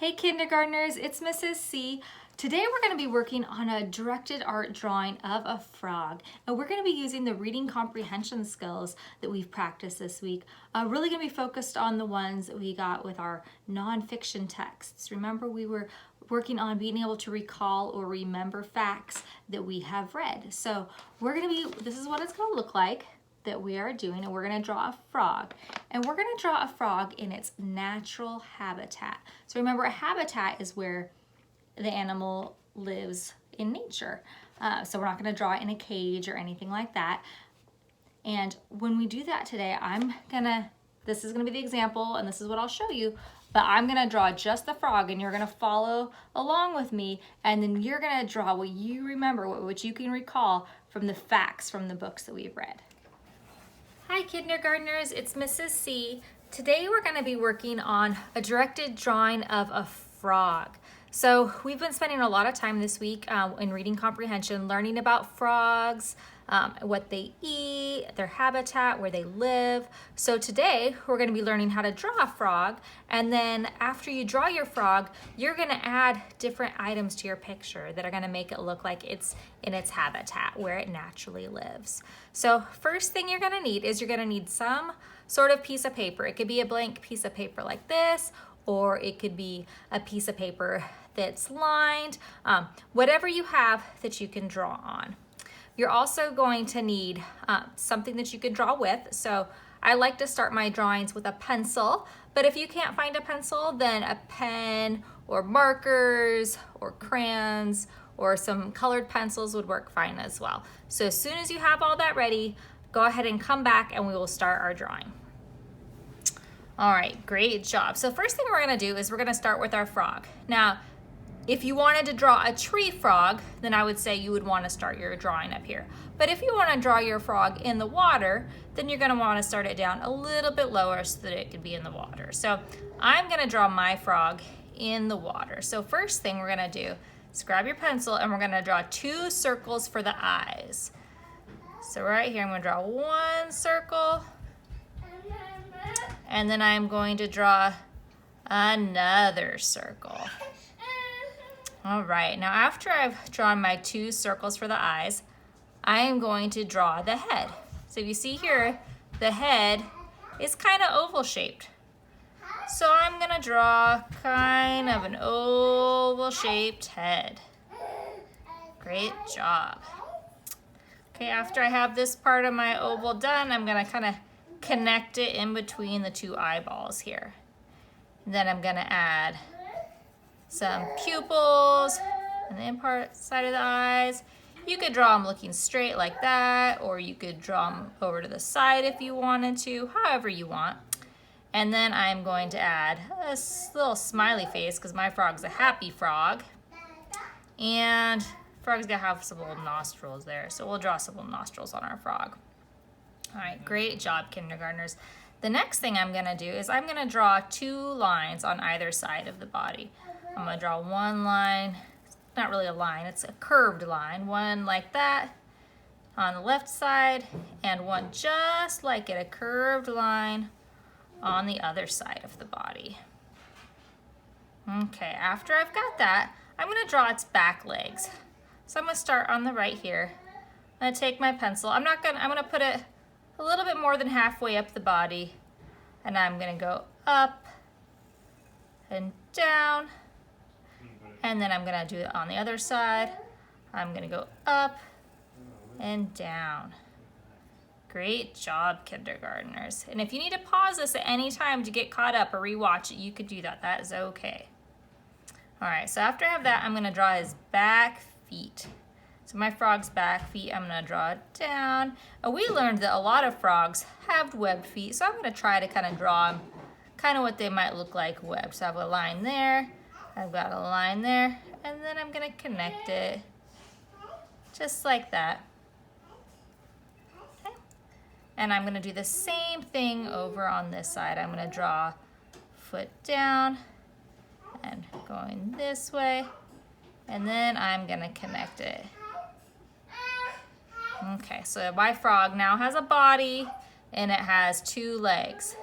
Hey kindergartners, it's Mrs. C. Today we're going to be working on a directed art drawing of a frog, and we're going to be using the reading comprehension skills that we've practiced this week. Really going to be focused on the ones that we got with our nonfiction texts. Remember, we were working on being able to recall or remember facts that we have read. So this is what it's going to look like that we are doing, and we're going to draw a frog, and we're going to draw a frog in its natural habitat. So remember, a habitat is where the animal lives in nature. So we're not going to draw it in a cage or anything like that. And when we do that today, this is going to be the example, and this is what I'll show you, but I'm going to draw just the frog, and you're going to follow along with me, and then you're going to draw what you remember, what you can recall from the facts from the books that we've read. Hi kindergartners, it's Mrs. C. Today we're going to be working on a directed drawing of a frog. So we've been spending a lot of time this week in reading comprehension, learning about frogs, what they eat, their habitat, where they live. So today we're going to be learning how to draw a frog, and then after you draw your frog, you're going to add different items to your picture that are going to make it look like it's in its habitat, where it naturally lives. So first thing you're going to need is some sort of piece of paper. It could be a blank piece of paper like this, or it could be a piece of paper that's lined, whatever you have that you can draw on. You're also going to need something that you can draw with. So I like to start my drawings with a pencil, but if you can't find a pencil, then a pen or markers or crayons or some colored pencils would work fine as well. So as soon as you have all that ready, go ahead and come back and we will start our drawing. All right, great job. So first thing we're gonna do is we're gonna start with our frog. Now, if you wanted to draw a tree frog, then I would say you would want to start your drawing up here. But if you want to draw your frog in the water, then you're going to want to start it down a little bit lower so that it could be in the water. So I'm going to draw my frog in the water. So first thing we're going to do is grab your pencil, and we're going to draw 2 circles for the eyes. So right here I'm going to draw 1 circle, and then I'm going to draw another circle. All right, now after I've drawn my 2 circles for the eyes, I am going to draw the head. So if you see here, the head is kind of oval shaped. So I'm gonna draw kind of an oval shaped head. Great job. Okay, after I have this part of my oval done, I'm gonna kind of connect it in between the 2 eyeballs here. And then I'm gonna add some pupils on the inside of the eyes. You could draw them looking straight like that, or you could draw them over to the side if you wanted to, however you want. And then I'm going to add a little smiley face because my frog's a happy frog. And frog's gonna have some little nostrils there, so we'll draw some little nostrils on our frog. All right, great job, kindergartners. The next thing I'm gonna do is I'm gonna draw 2 lines on either side of the body. I'm gonna draw 1 line, it's not really a line, it's a curved line, 1 like that on the left side, and 1 just like it, a curved line on the other side of the body. Okay, after I've got that, I'm gonna draw its back legs. So I'm gonna start on the right here. I'm gonna take my pencil, I'm gonna put it a little bit more than halfway up the body, and I'm gonna go up and down, and then I'm gonna do it on the other side. I'm gonna go up and down. Great job, kindergartners. And if you need to pause this at any time to get caught up or rewatch it, you could do that. That is okay. All right, so after I have that, I'm gonna draw his back feet. So my frog's back feet, I'm gonna draw it down. We learned that a lot of frogs have webbed feet, so I'm gonna try to kind of draw them kind of what they might look like webbed. So I have a line there, I've got a line there, and then I'm gonna connect it just like that. Okay. And I'm gonna do the same thing over on this side. I'm gonna draw foot down and going this way, and then I'm gonna connect it. Okay, so my frog now has a body and it has 2 legs.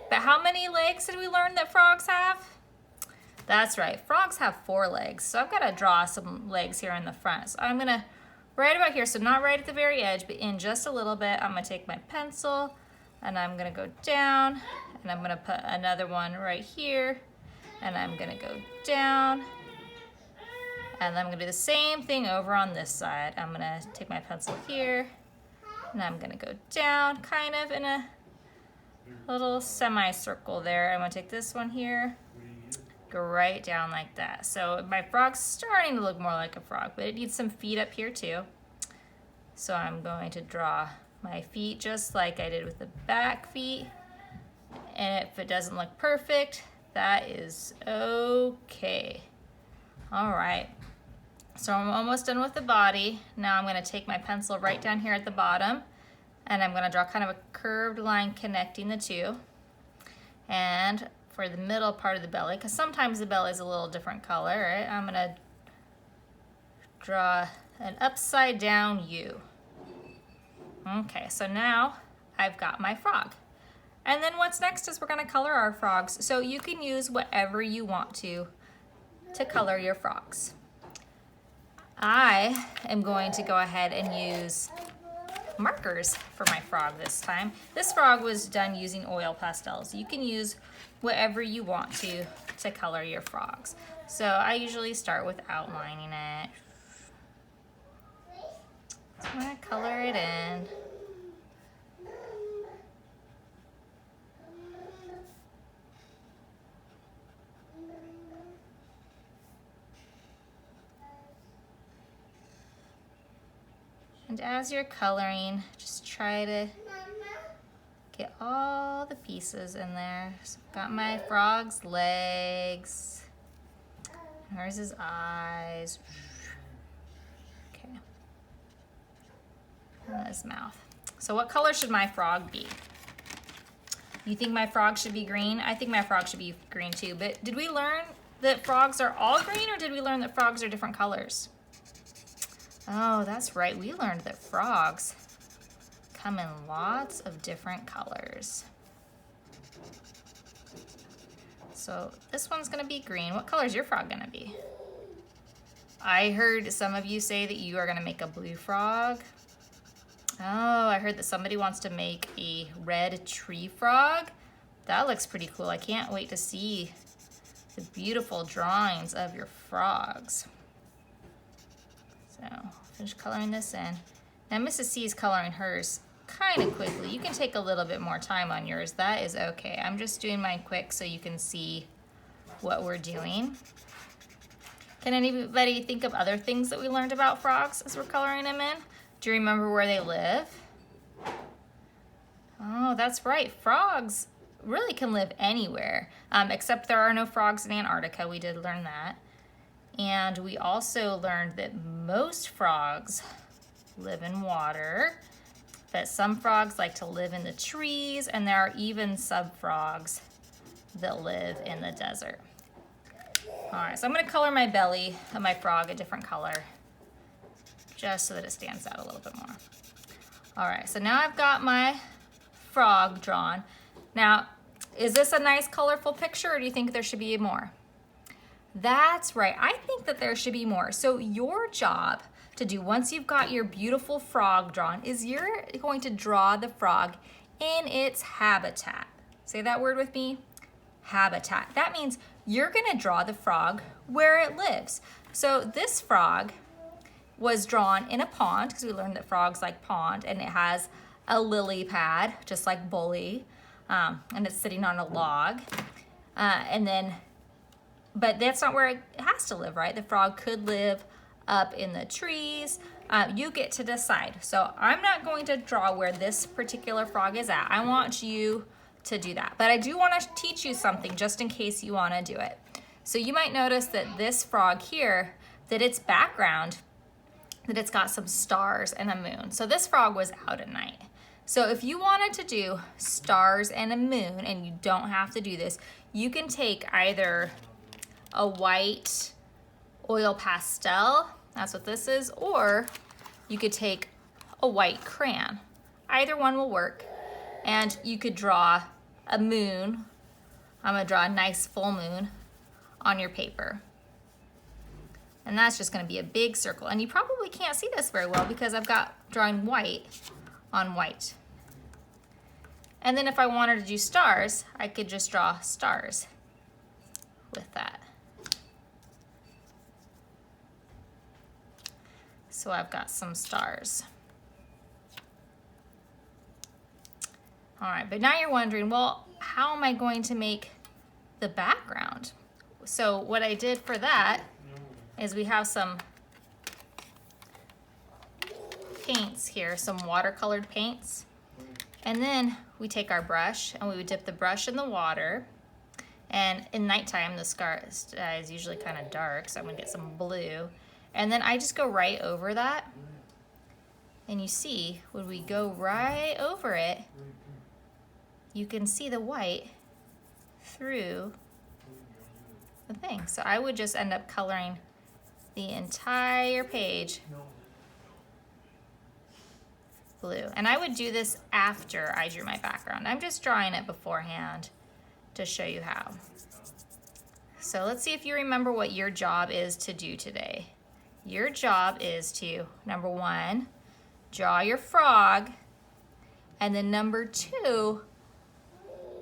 But how many legs did we learn that frogs have? That's right, frogs have 4 legs, so I've got to draw some legs here in the front. So I'm gonna, right about here, so not right at the very edge, but in just a little bit, I'm gonna take my pencil and I'm gonna go down and I'm gonna put another one right here and I'm gonna go down and I'm gonna do the same thing over on this side. I'm gonna take my pencil here and I'm gonna go down kind of in a little semicircle there. I'm gonna take this one here, go right down like that. So my frog's starting to look more like a frog, but it needs some feet up here too. So I'm going to draw my feet just like I did with the back feet. And if it doesn't look perfect, that is okay. All right, so I'm almost done with the body. Now I'm gonna take my pencil right down here at the bottom and I'm gonna draw kind of a curved line connecting the two. And for the middle part of the belly, because sometimes the belly is a little different color, right? I'm gonna draw an upside down U. Okay, so now I've got my frog. And then what's next is we're gonna color our frogs. So you can use whatever you want to color your frogs. I am going to go ahead and use markers for my frog this time. This frog was done using oil pastels. You can use whatever you want to color your frogs. So I usually start with outlining it. So I'm gonna color it in. And as you're coloring, just try to get all the pieces in there. So I've got my frog's legs. Here's his eyes. Okay. And his mouth. So what color should my frog be? You think my frog should be green? I think my frog should be green too, but did we learn that frogs are all green or did we learn that frogs are different colors? Oh, that's right. We learned that frogs come in lots of different colors. So this one's gonna be green. What color is your frog gonna be? I heard some of you say that you are gonna make a blue frog. Oh, I heard that somebody wants to make a red tree frog. That looks pretty cool. I can't wait to see the beautiful drawings of your frogs. So finish coloring this in. Now Mrs. C is coloring hers kind of quickly. You can take a little bit more time on yours. That is okay. I'm just doing mine quick so you can see what we're doing. Can anybody think of other things that we learned about frogs as we're coloring them in? Do you remember where they live? Oh, that's right. Frogs really can live anywhere, except there are no frogs in Antarctica. We did learn that. And we also learned that most frogs live in water, that some frogs like to live in the trees, and there are even some frogs that live in the desert. All right, so I'm gonna color my belly of my frog a different color, just so that it stands out a little bit more. All right, so now I've got my frog drawn. Now, is this a nice colorful picture, or do you think there should be more? That's right, I think that there should be more. So your job to do once you've got your beautiful frog drawn is you're going to draw the frog in its habitat. Say that word with me, habitat. That means you're gonna draw the frog where it lives. So this frog was drawn in a pond, because we learned that frogs like pond, and it has a lily pad, just like Bully, and it's sitting on a log. But that's not where it has to live, right? The frog could live up in the trees. You get to decide. So I'm not going to draw where this particular frog is at. I want you to do that. But I do want to teach you something just in case you want to do it. So you might notice that this frog here, that its background, that it's got some stars and a moon. So this frog was out at night. So if you wanted to do stars and a moon, and you don't have to do this, you can take either a white oil pastel, that's what this is, or you could take a white crayon. Either one will work. And you could draw a moon. I'm gonna draw a nice full moon on your paper. And that's just gonna be a big circle. And you probably can't see this very well because I've got drawing white on white. And then if I wanted to do stars, I could just draw stars with that. So I've got some stars. All right, but now you're wondering, well, how am I going to make the background? So what I did for that is we have some paints here, some watercolored paints. And then we take our brush and we would dip the brush in the water. And in nighttime, the sky is usually kind of dark, so I'm gonna get some blue. And then I just go right over that. And you see, when we go right over it, you can see the white through the thing. So I would just end up coloring the entire page blue. And I would do this after I drew my background. I'm just drawing it beforehand to show you how. So let's see if you remember what your job is to do today. Your job is to, number 1, draw your frog, and then number 2,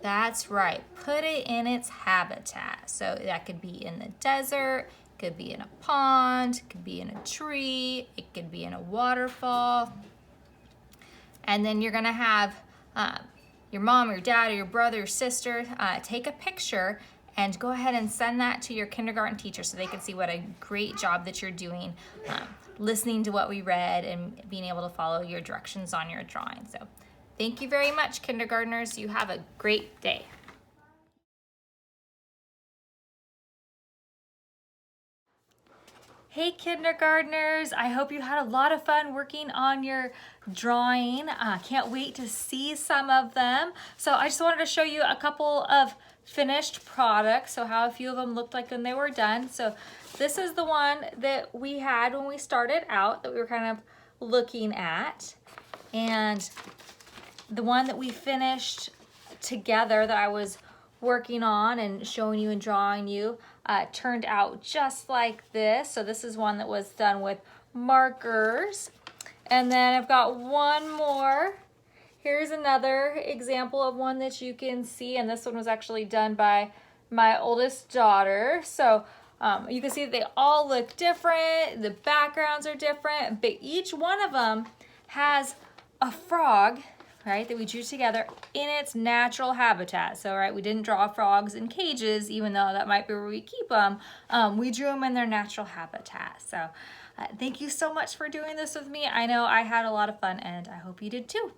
that's right, put it in its habitat. So that could be in the desert, could be in a pond, could be in a tree, it could be in a waterfall. And then you're gonna have your mom or your dad or your brother or sister take a picture and go ahead and send that to your kindergarten teacher so they can see what a great job that you're doing, listening to what we read and being able to follow your directions on your drawing. So thank you very much, kindergartners. You have a great day. Hey kindergartners, I hope you had a lot of fun working on your drawing. Can't wait to see some of them. So I just wanted to show you a couple of finished products, so how a few of them looked like when they were done. So this is the one that we had when we started out that we were kind of looking at. And the one that we finished together that I was working on and showing you and drawing you turned out just like this. So this is one that was done with markers. And then I've got one more. Here's another example of one that you can see, and this one was actually done by my oldest daughter. So you can see that they all look different, the backgrounds are different, but each one of them has a frog, right, that we drew together in its natural habitat. So, right, we didn't draw frogs in cages, even though that might be where we keep them. We drew them in their natural habitat. So thank you so much for doing this with me. I know I had a lot of fun, and I hope you did too.